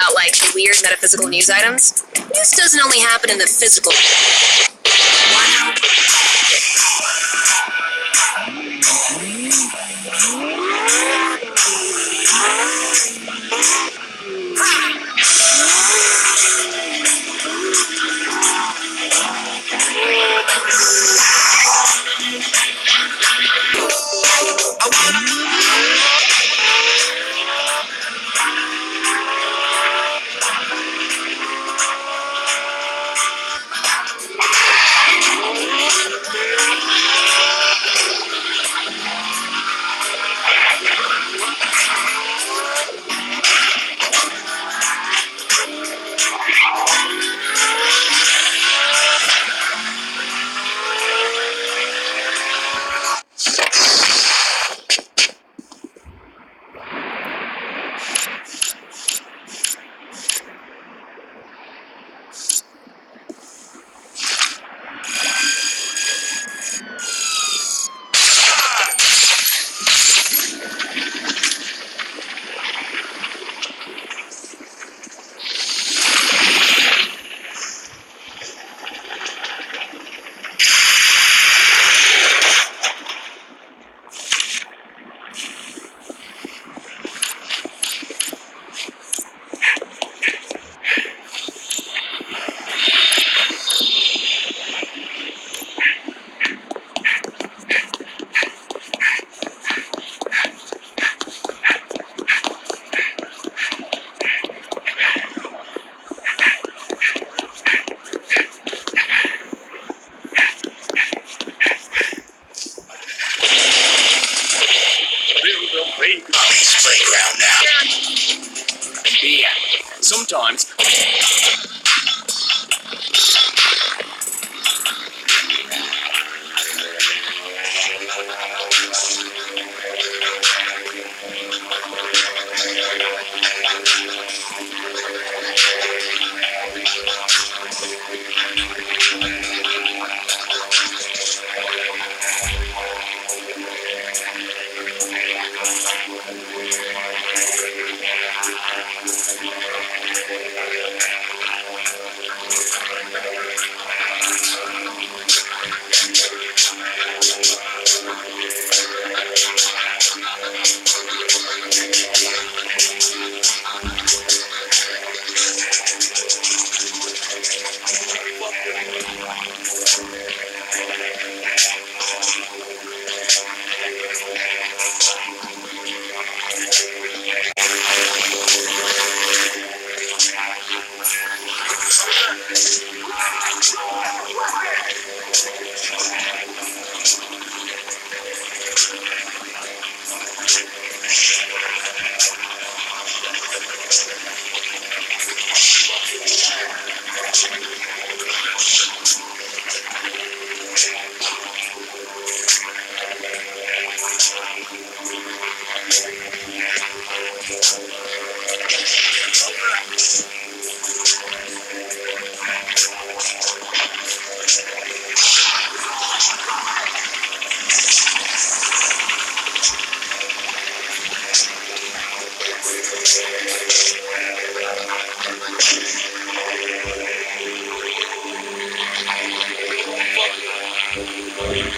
about, like, weird metaphysical news items. News doesn't only happen in the physical. Sometimes.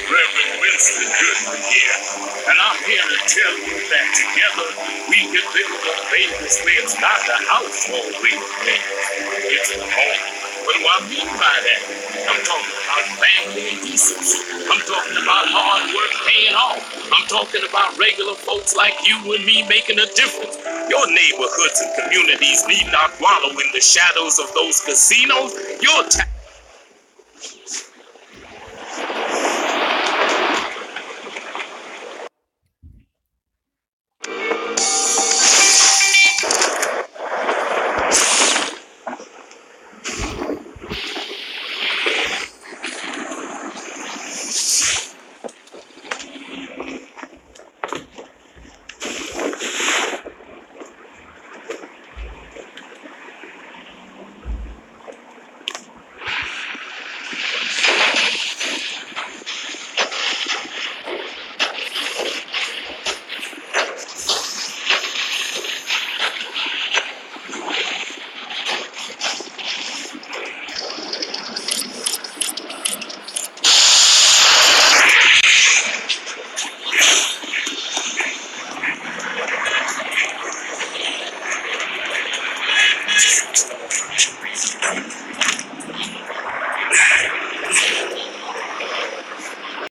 Reverend Winston Goodman here, and I'm here to tell you that together we can build a famous place, not the household we live. It's the home. What do I mean by that? I'm talking about family and decency. I'm talking about hard work paying off. I'm talking about regular folks like you and me making a difference. Your neighborhoods and communities need not wallow in the shadows of those casinos. Your News.